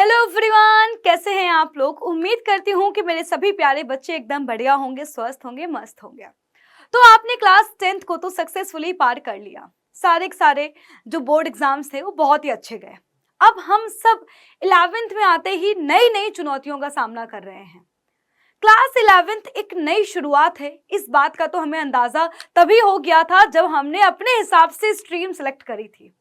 Hello everyone, कैसे हैं आप लोग। उम्मीद करती हूँ कि मेरे सभी प्यारे बच्चे एकदम बढ़िया होंगे, स्वस्थ होंगे, मस्त होंगे। तो आपने क्लास 10th को तो सक्सेसफुली पार कर लिया। सारे के सारे जो बोर्ड एग्जाम्स थे वो बहुत ही अच्छे गए। अब हम सब 11th में आते ही नई नई चुनौतियों का सामना कर रहे हैं। क्लास 11th एक नई शुरुआत है, इस बात का तो हमें अंदाजा तभी हो गया था जब हमने अपने हिसाब से स्ट्रीम सेलेक्ट करी थी।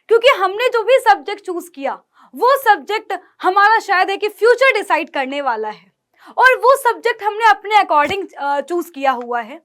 क्योंकि हमने जो भी सब्जेक्ट चूज किया वो सब्जेक्ट हमारा शायद है कि फ्यूचर डिसाइड करने वाला है, और वो सब्जेक्ट हमने अपने अकॉर्डिंग चूज किया हुआ है।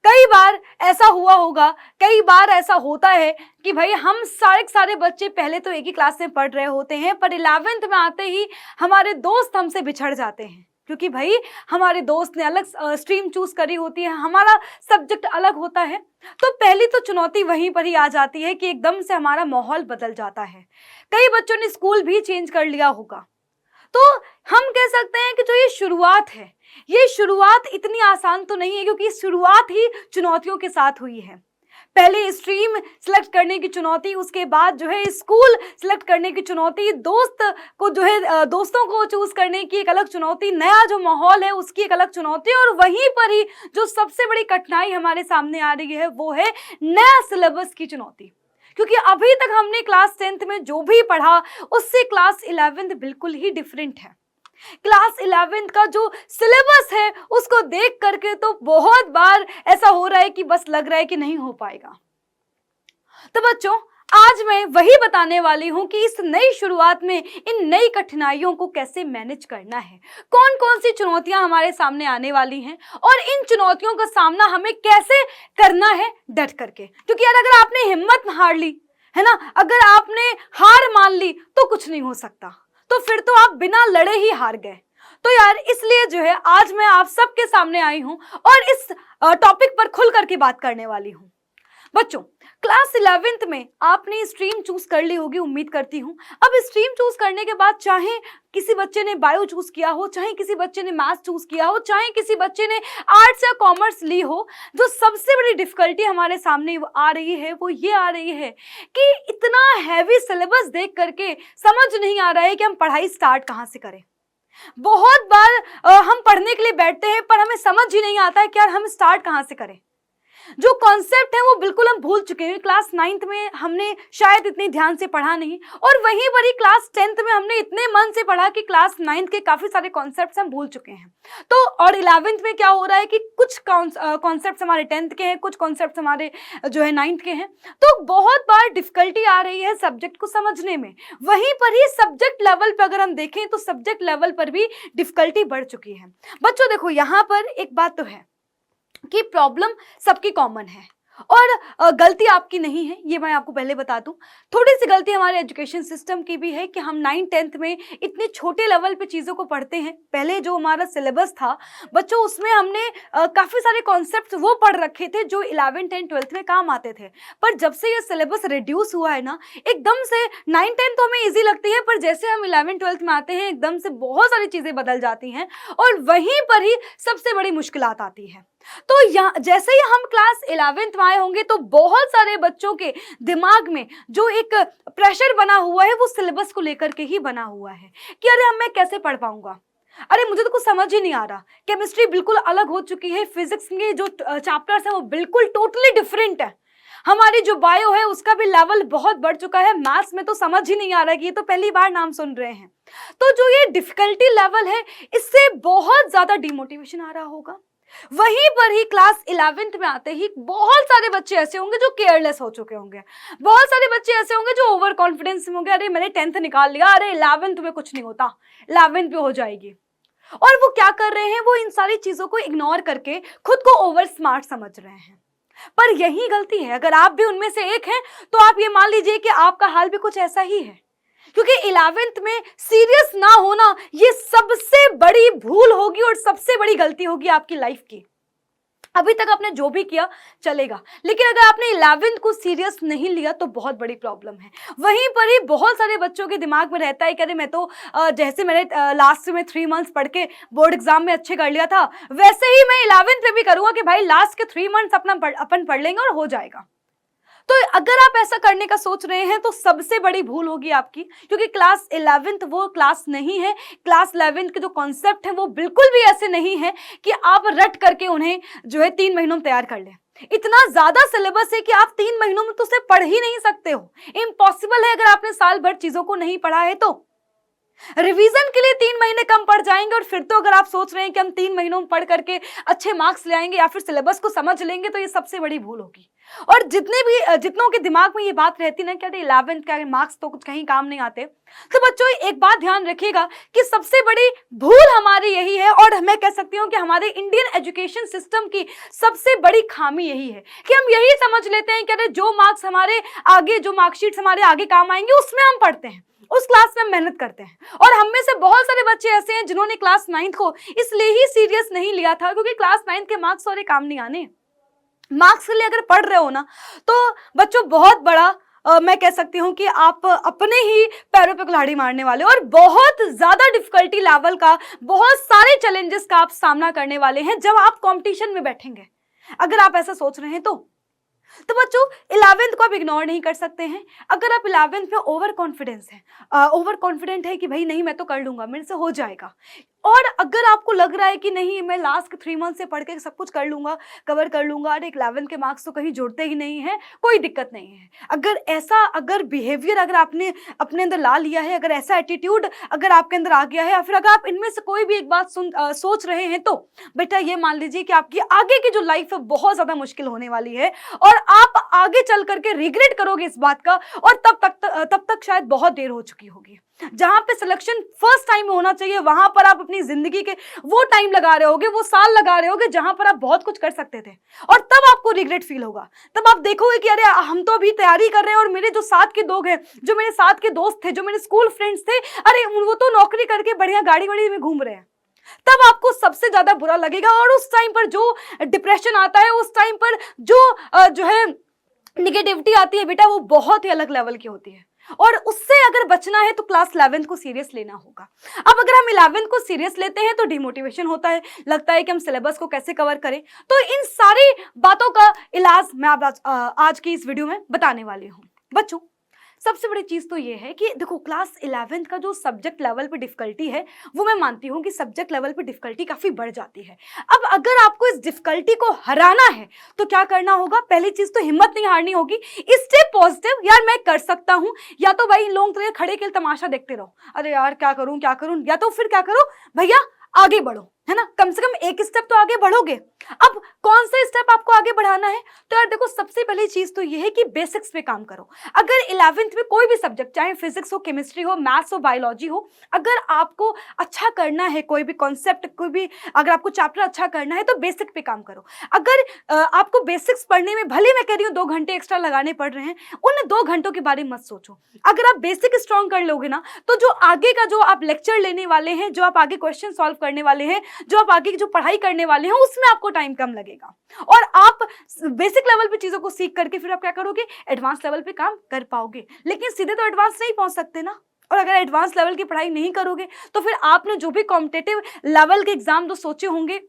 कई बार ऐसा हुआ होगा, कई बार ऐसा होता है कि भाई हम सारे बच्चे पहले तो एक ही क्लास में पढ़ रहे होते हैं, पर 11th में आते ही हमारे दोस्त हमसे बिछड़ जाते हैं, क्योंकि भाई हमारे दोस्त ने अलग स्ट्रीम चूज करी होती है, हमारा सब्जेक्ट अलग होता है। तो पहली तो चुनौती वहीं पर ही आ जाती है कि एकदम से हमारा माहौल बदल जाता है। कई बच्चों ने स्कूल भी चेंज कर लिया होगा। तो हम कह सकते हैं कि जो ये शुरुआत है, ये शुरुआत इतनी आसान तो नहीं है, क्योंकि शुरुआत ही चुनौतियों के साथ हुई है। पहले स्ट्रीम सिलेक्ट करने की चुनौती, उसके बाद जो है स्कूल सिलेक्ट करने की चुनौती, दोस्त को जो है दोस्तों को चूज करने की एक अलग चुनौती, नया जो माहौल है उसकी एक अलग चुनौती, और वहीं पर ही जो सबसे बड़ी कठिनाई हमारे सामने आ रही है वो है नया सिलेबस की चुनौती। क्योंकि अभी तक हमने क्लास 10th में जो भी पढ़ा उससे क्लास 11th बिल्कुल ही डिफरेंट है। क्लास 11th का जो सिलेबस है उसको देख करके तो बहुत बार ऐसा हो रहा है कि बस लग रहा है कि नहीं हो पाएगा। तो बच्चों, आज मैं वही बताने वाली हूं कि इस नई शुरुआत में इन नई कठिनाइयों को कैसे मैनेज करना है, कौन कौन सी चुनौतियां हमारे सामने आने वाली हैं, और इन चुनौतियों का सामना हमें कैसे करना है डट करके। क्योंकि यार अगर आपने हिम्मत हार ली है ना, अगर आपने हार मान ली तो कुछ नहीं हो सकता, तो फिर तो आप बिना लड़े ही हार गए। तो यार इसलिए जो है आज मैं आप सबके सामने आई हूं और इस टॉपिक पर खुल करके बात करने वाली हूं। बच्चों, क्लास 11th में आपने स्ट्रीम चूज कर ली होगी, उम्मीद करती हूँ। अब स्ट्रीम चूज करने के बाद चाहे किसी बच्चे ने बायो चूज किया हो, चाहे किसी बच्चे ने मैथ्स चूज किया हो, चाहे किसी बच्चे ने आर्ट्स या कॉमर्स ली हो, जो सबसे बड़ी डिफिकल्टी हमारे सामने आ रही है वो ये आ रही है कि इतना हैवी सिलेबस देख करके समझ नहीं आ रहा है कि हम पढ़ाई स्टार्ट कहाँ से करें। बहुत बार हम पढ़ने के लिए बैठते हैं पर हमें समझ ही नहीं आता है कि यार हम स्टार्ट कहाँ से करें। जो कॉन्सेप्ट है वो बिल्कुल हम भूल चुके हैं। क्लास 9th में हमने शायद इतने ध्यान से पढ़ा नहीं, और वहीं पर ही क्लास 10th में हमने इतने मन से पढ़ा कि क्लास 9th के काफी सारे कॉन्सेप्ट्स हम भूल चुके हैं। तो और 11th में क्या हो रहा है कि कुछ कॉन्सेप्ट्स हमारे 10th के हैं, कुछ कॉन्सेप्ट्स हमारे जो है 9th के हैं। तो बहुत बार डिफिकल्टी आ रही है सब्जेक्ट को समझने में। वहीं पर ही सब्जेक्ट लेवल पर अगर हम देखें तो सब्जेक्ट लेवल पर भी डिफिकल्टी बढ़ चुकी है। बच्चों देखो, यहाँ पर एक बात तो है कि प्रॉब्लम सबकी कॉमन है और गलती आपकी नहीं है, ये मैं आपको पहले बता दूं। थोड़ी सी गलती हमारे एजुकेशन सिस्टम की भी है कि हम 9th-10th में इतने छोटे लेवल पे चीज़ों को पढ़ते हैं। पहले जो हमारा सिलेबस था बच्चों, उसमें हमने काफ़ी सारे कॉन्सेप्ट्स वो पढ़ रखे थे जो 11th and 12th में काम आते थे। पर जब से ये सिलेबस रिड्यूस हुआ है ना, एकदम से 9th-10th तो हमें ईजी लगती है, पर जैसे हम 11th-12th में आते हैं एकदम से बहुत सारी चीज़ें बदल जाती हैं, और वहीं पर ही सबसे बड़ी मुश्किलात आती है। तो यहाँ जैसे ही हम क्लास 11th में आए होंगे तो बहुत सारे बच्चों के दिमाग में जो एक प्रेशर बना हुआ है वो सिलेबस को लेकर के ही बना हुआ है कि अरे अब मैं कैसे पढ़ पाऊंगा, अरे मुझे तो कुछ समझ ही नहीं आ रहा। केमिस्ट्री बिल्कुल अलग हो चुकी है, फिजिक्स के जो चैप्टर्स हैं वो बिल्कुल टोटली डिफरेंट है, हमारी जो बायो है उसका भी लेवल बहुत बढ़ चुका है, मैथ्स में तो समझ ही नहीं आ रहा कि ये तो पहली बार नाम सुन रहे हैं। तो जो ये डिफिकल्टी लेवल है इससे बहुत ज्यादा डिमोटिवेशन आ रहा होगा। वहीं पर ही क्लास 11th में आते ही बहुत सारे बच्चे ऐसे होंगे जो केयरलेस हो चुके होंगे, बहुत सारे बच्चे ऐसे होंगे जो ओवर कॉन्फिडेंस में होंगे, अरे मैंने 10th निकाल लिया, अरे 11th में कुछ नहीं होता, 11th पे हो जाएगी। और वो क्या कर रहे हैं, वो इन सारी चीजों को इग्नोर करके खुद को ओवर स्मार्ट समझ रहे हैं। पर यही गलती है, अगर आप भी उनमें से एक हैं तो आप ये मान लीजिए कि आपका हाल भी कुछ ऐसा ही है, क्योंकि 11th में सीरियस ना होना ये सबसे बड़ी भूल होगी और सबसे बड़ी गलती होगी आपकी लाइफ की। अभी तक आपने जो भी किया चलेगा, लेकिन अगर आपने 11th को सीरियस नहीं लिया तो बहुत बड़ी प्रॉब्लम है। वहीं पर ही बहुत सारे बच्चों के दिमाग में रहता है कि अरे मैं तो जैसे मैंने लास्ट में 3 मंथ्स पढ़ के बोर्ड एग्जाम में अच्छे कर लिया था, वैसे ही मैं 11th में भी करूंगा कि भाई लास्ट के 3 मंथ्स अपन पढ़ लेंगे और हो जाएगा। तो अगर आप ऐसा करने का सोच रहे हैं तो सबसे बड़ी भूल होगी आपकी, क्योंकि क्लास 11th वो क्लास नहीं है। क्लास 11th के जो कॉन्सेप्ट है वो बिल्कुल भी ऐसे नहीं है कि आप रट करके उन्हें जो है 3 महीनों में तैयार कर लें। इतना ज्यादा सिलेबस है कि आप 3 महीनों में तो उसे पढ़ ही नहीं सकते हो। इम्पॉसिबल है अगर आपने साल भर चीजों को नहीं पढ़ा है तो। रिवीजन के लिए 3 महीने कम पड़ जाएंगे, और फिर तो अगर आप सोच रहे हैं कि हम 3 महीनों में पढ़ करके अच्छे मार्क्स ले आएंगे या फिर सिलेबस को समझ लेंगे, तो ये सबसे बड़ी भूल होगी। और जितनों के दिमाग में ये बात रहती ना कि 11th का मार्क्स तो कुछ कहीं काम नहीं आते, तो बच्चों एक बात ध्यान रखिएगा कि सबसे बड़ी भूल हमारी यही है, और मैं कह सकती हूँ कि हमारे इंडियन एजुकेशन सिस्टम की सबसे बड़ी खामी यही है कि हम यही समझ लेते हैं कि अरे जो मार्क्स हमारे आगे, जो मार्कशीट हमारे आगे काम आएंगे उसमें हम पढ़ते हैं, उस क्लास में हम मेहनत करते हैं। और हम में से बहुत सारे बच्चे ऐसे हैं जिन्होंने क्लास 9th को इसलिए ही सीरियस नहीं लिया था क्योंकि क्लास 9th के मार्क्स और काम नहीं आने। मार्क्स के लिए अगर पढ़ रहे हो ना तो बच्चों बहुत बड़ा मैं कह सकती हूँ कि आप अपने ही पैरों पे कुल्हाड़ी मारने वाले हो, और बहुत ज्यादा डिफिकल्टी लेवल का, बहुत सारे चैलेंजेस का आप सामना करने वाले हैं जब आप कंपटीशन में बैठेंगे। अगर आप ऐसा सोच रहे हैं तो बच्चों 11th को आप इग्नोर नहीं कर सकते हैं। अगर आप 11th में ओवर कॉन्फिडेंट है कि भाई नहीं मैं तो कर लूंगा, मेरे से हो जाएगा, और अगर आपको लग रहा है कि नहीं मैं लास्ट के 3 मंथ से पढ़ के सब कुछ कर लूंगा, कवर कर लूंगा, अरे 11th के मार्क्स तो कहीं जुड़ते ही नहीं है, कोई दिक्कत नहीं है, अगर बिहेवियर अगर आपने अपने अंदर ला लिया है, अगर ऐसा एटीट्यूड अगर आपके अंदर आ गया है, या फिर अगर आप इनमें से कोई भी एक बात सोच रहे हैं, तो बेटा ये मान लीजिए कि आपकी आगे की जो लाइफ है बहुत ज्यादा मुश्किल होने वाली है, और आप आगे चल करके रिग्रेट करोगे इस बात का, और तब तक शायद बहुत देर हो चुकी होगी। जहां पे सिलेक्शन फर्स्ट टाइम होना चाहिए वहां पर आप अपनी जिंदगी के वो टाइम लगा रहे होगे, वो साल लगा रहे होगे जहां पर आप बहुत कुछ कर सकते थे, और तब आपको रिग्रेट फील होगा। तब आप देखोगे कि अरे हम तो अभी तैयारी कर रहे हैं और मेरे जो साथ के लोग हैं, जो मेरे साथ के दोस्त थे, जो मेरे स्कूल फ्रेंड्स थे, अरे वो तो नौकरी करके बढ़िया गाड़ी वाड़ी में घूम रहे हैं। तब आपको सबसे ज्यादा बुरा लगेगा, और उस टाइम पर जो डिप्रेशन आता है, उस टाइम पर जो है निगेटिविटी आती है बेटा, वो बहुत ही अलग लेवल की होती है, और उससे अगर बचना है तो क्लास 11th को सीरियस लेना होगा। अब अगर हम 11th को सीरियस लेते हैं तो डिमोटिवेशन होता है, लगता है कि हम सिलेबस को कैसे कवर करें। तो इन सारी बातों का इलाज मैं आज की इस वीडियो में बताने वाली हूँ। बच्चों सबसे बड़ी चीज तो ये है कि देखो क्लास 11th का जो सब्जेक्ट लेवल पे डिफिकल्टी है, वो मैं मानती हूँ कि सब्जेक्ट लेवल पे डिफिकल्टी काफी बढ़ जाती है। अब अगर आपको इस डिफिकल्टी को हराना है तो क्या करना होगा? पहली चीज तो हिम्मत नहीं हारनी होगी, स्टे पॉजिटिव, यार मैं कर सकता हूँ। या तो भाई लोग तो खड़े के तमाशा देखते रहो, अरे यार क्या करूं, या तो फिर क्या करो भैया आगे बढ़ो, है ना, कम से कम एक स्टेप तो आगे बढ़ोगे। अब कौन सा स्टेप आपको आगे बढ़ाना है? तो यार देखो सबसे पहली चीज तो ये है कि बेसिक्स पे काम करो। अगर 11th में कोई भी सब्जेक्ट, चाहे फिजिक्स हो, केमिस्ट्री हो, मैथ्स हो, बायोलॉजी हो, अगर आपको अच्छा करना है, कोई भी कॉन्सेप्ट, कोई भी अगर आपको चैप्टर अच्छा करना है तो बेसिक पे काम करो। अगर आपको बेसिक्स पढ़ने में भले मैं कह रही हूँ 2 घंटे एक्स्ट्रा लगाने पड़ रहे हैं, उन 2 घंटों के बारे में मत सोचो। अगर आप बेसिक स्ट्रॉन्ग कर लोगे ना तो जो आगे का जो आप लेक्चर लेने वाले हैं, जो आप आगे क्वेश्चन सॉल्व करने वाले हैं, जो आप आगे की जो पढ़ाई करने वाले हैं, उसमें आपको टाइम कम लगेगा, और आप बेसिक लेवल पे चीजों को सीख करके फिर आप क्या करोगे? एडवांस लेवल पे काम कर पाओगे। लेकिन सीधे तो एडवांस नहीं पहुंच सकते ना, और अगर एडवांस लेवल की पढ़ाई नहीं करोगे तो फिर आपने जो भी कॉम्पिटिटिव लेवल के एग्जाम जो सोचे होंगे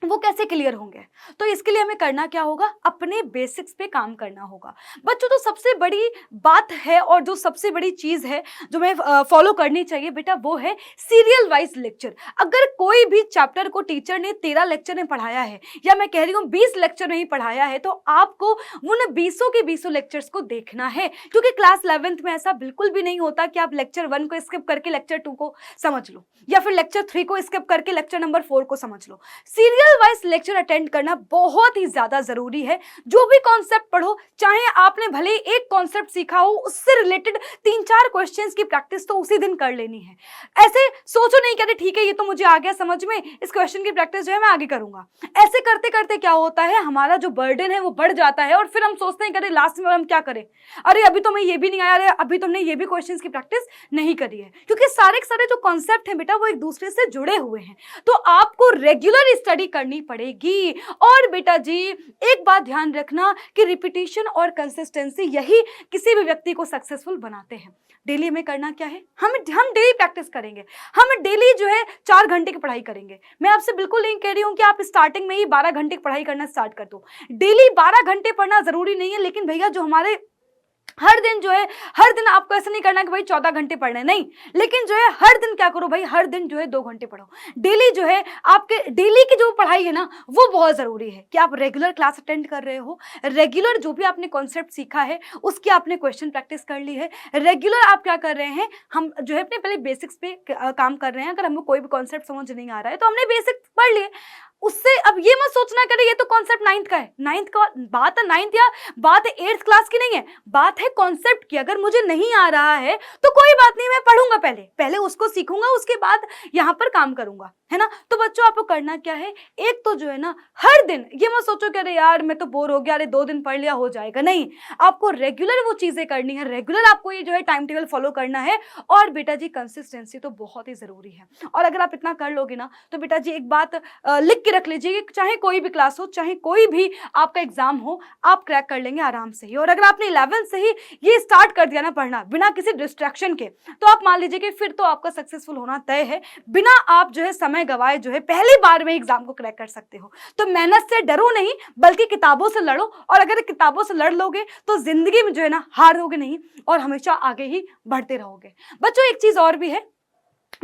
वो कैसे क्लियर होंगे? तो इसके लिए हमें करना क्या होगा? अपने बेसिक्स पे काम करना होगा। बच्चों तो सबसे बड़ी बात है और जो सबसे बड़ी चीज है जो मैं फॉलो करनी चाहिए बेटा, वो है सीरियल वाइज लेक्चर। अगर कोई भी चैप्टर को टीचर ने 13 लेक्चर में पढ़ाया है, या मैं कह रही हूँ 20 लेक्चर में ही पढ़ाया है, तो आपको उन 20 के 20 लेक्चर्स को देखना है। क्योंकि क्लास 11th में ऐसा बिल्कुल भी नहीं होता कि आप लेक्चर 1 को स्किप करके लेक्चर 2 को समझ लो, या फिर लेक्चर 3 को स्किप करके लेक्चर नंबर 4 को समझ लो। सीरियल वाइज लेक्चर अटेंड करना बहुत ही ज्यादा जरूरी है। जो भी कॉन्सेप्ट पढ़ो, चाहे आपने भले एक कॉन्सेप्ट सीखा हो, उससे रिलेटेड 3-4 क्वेश्चंस की प्रैक्टिस तो उसी दिन कर लेनी है। ऐसे सोचो नहीं कि ठीक है ये तो मुझे आ गया समझ में, इस क्वेश्चन की प्रैक्टिस जो है मैं आगे करूंगा। ऐसे करते करते क्या होता है, हमारा जो बर्डन है वो बढ़ जाता है, और फिर हम सोचते हैं कि लास्ट में हम क्या करें, अरे अभी तो मैं ये भी नहीं आया, अरे अभी तुमने ये भी क्वेश्चंस की प्रैक्टिस नहीं करी है। क्योंकि सारे के सारे जो कॉन्सेप्ट है बेटा वो एक दूसरे से जुड़े हुए हैं। तो आपको रेगुलर स्टडी तैयारी करनी पड़ेगी। और बेटा जी एक बात ध्यान रखना कि रिपीटिशन और कंसिस्टेंसी यही किसी भी व्यक्ति को सक्सेसफुल बनाते हैं। डेली में करना क्या है, हम डेली प्रैक्टिस करेंगे, हम डेली जो है 4 घंटे की पढ़ाई करेंगे। मैं आपसे बिल्कुल नहीं कह रही हूँ कि आप स्टार्टिंग में ही 12 घंटे की पढ़ाई करना स्टार्ट कर दो। डेली 12 घंटे पढ़ना जरूरी नहीं है, लेकिन भैया जो हमारे हर दिन जो है, हर दिन आपको ऐसा नहीं करना कि भाई 14 घंटे पढ़ने, नहीं, लेकिन जो है हर दिन क्या करो भाई, हर दिन जो है 2 घंटे पढ़ो। डेली जो है आपके डेली की जो पढ़ाई है ना वो बहुत जरूरी है कि आप रेगुलर क्लास अटेंड कर रहे हो, रेगुलर जो भी आपने कॉन्सेप्ट सीखा है उसकी आपने क्वेश्चन प्रैक्टिस कर ली है, रेगुलर आप क्या कर रहे हैं, हम जो है अपने पहले बेसिक्स पे काम कर रहे हैं। अगर हमको कोई भी कॉन्सेप्ट समझ नहीं आ रहा है तो हमने बेसिक्स पढ़ लिए, उससे अब ये मत सोचना करे ये तो कॉन्सेप्ट 9th का है, 9th का बात है, 9th या बात है 8th क्लास की नहीं है, बात है कॉन्सेप्ट की। अगर मुझे नहीं आ रहा है तो कोई बात नहीं, मैं पढ़ूंगा, पहले पहले उसको सीखूंगा, उसके बाद यहाँ पर काम करूंगा, है ना। तो बच्चों आपको करना क्या है, एक तो जो है ना हर दिन ये मत सोचो कि अरे यार मैं तो बोर हो गया, अरे 2 दिन पढ़ लिया हो जाएगा, नहीं, आपको रेगुलर वो चीजें करनी है, रेगुलर आपको ये जो है टाइम टेबल फॉलो करना है। और बेटा जी कंसिस्टेंसी तो बहुत ही जरूरी है, और अगर आप इतना कर लोगे ना तो बेटा जी एक बात लिख के रख लीजिए कि चाहे कोई भी क्लास हो, चाहे कोई भी आपका एग्जाम हो, आप क्रैक कर लेंगे आराम से ही। और अगर आपने 11th से ही ये स्टार्ट कर दिया ना पढ़ना बिना किसी डिस्ट्रैक्शन के, तो आप मान लीजिए कि फिर तो आपका सक्सेसफुल होना तय है, बिना आप जो है समय गवाए जो है पहली बार में एग्जाम को क्रैक कर सकते हो। तो मेहनत से डरो नहीं, बल्कि किताबों से लड़ो, और अगर किताबों से लड़ लोगे तो जिंदगी में जो है ना हारोगे नहीं और हमेशा आगे ही बढ़ते रहोगे। बच्चों एक चीज और भी है,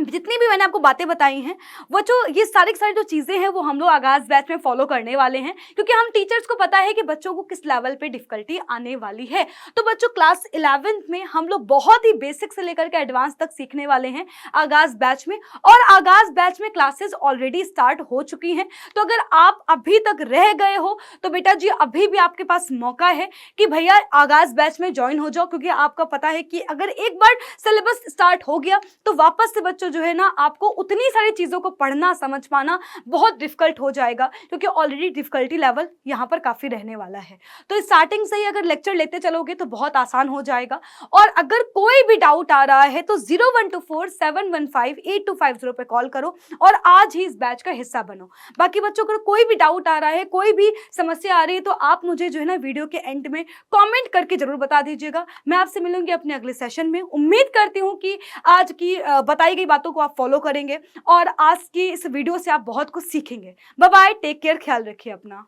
जितनी भी मैंने आपको बातें बताई हैं वो जो ये सारी जो चीज़ें हैं वो हम लोग आगाज बैच में फॉलो करने वाले हैं, क्योंकि हम टीचर्स को पता है कि बच्चों को किस लेवल पे डिफिकल्टी आने वाली है। तो बच्चों क्लास 11th में हम लोग बहुत ही बेसिक से लेकर के एडवांस तक सीखने वाले हैं आगाज बैच में, और आगाज बैच में क्लासेस ऑलरेडी स्टार्ट हो चुकी हैं। तो अगर आप अभी तक रह गए हो तो बेटा जी अभी भी आपके पास मौका है कि भैया आगाज बैच में ज्वाइन हो जाओ, क्योंकि आपका पता है कि अगर एक बार सिलेबस स्टार्ट हो गया तो वापस से बच्चों जो है ना आपको उतनी सारी चीजों को पढ़ना समझ पाना बहुत डिफिकल्ट हो जाएगा, क्योंकि ऑलरेडी डिफिकल्टी लेवल यहाँ पर काफी रहने वाला है। तो स्टार्टिंग से ही अगर लेक्चर लेते चलोगे तो बहुत आसान हो जाएगा। और अगर कोई भी डाउट आ रहा है तो 0124715825 पे कॉल करो और आज ही इस बैच का हिस्सा बनो। बाकी बच्चों अगर कोई भी डाउट आ रहा है, कोई भी समस्या आ रही है, तो आप मुझे जो है ना वीडियो के एंड में कॉमेंट करके जरूर बता दीजिएगा। मैं आपसे मिलूंगी अपने अगले सेशन में। उम्मीद करती हूँ कि आज की बताई गई बातों को आप फॉलो करेंगे और आज की इस वीडियो से आप बहुत कुछ सीखेंगे। बाय बाय, टेक केयर, ख्याल रखिए अपना।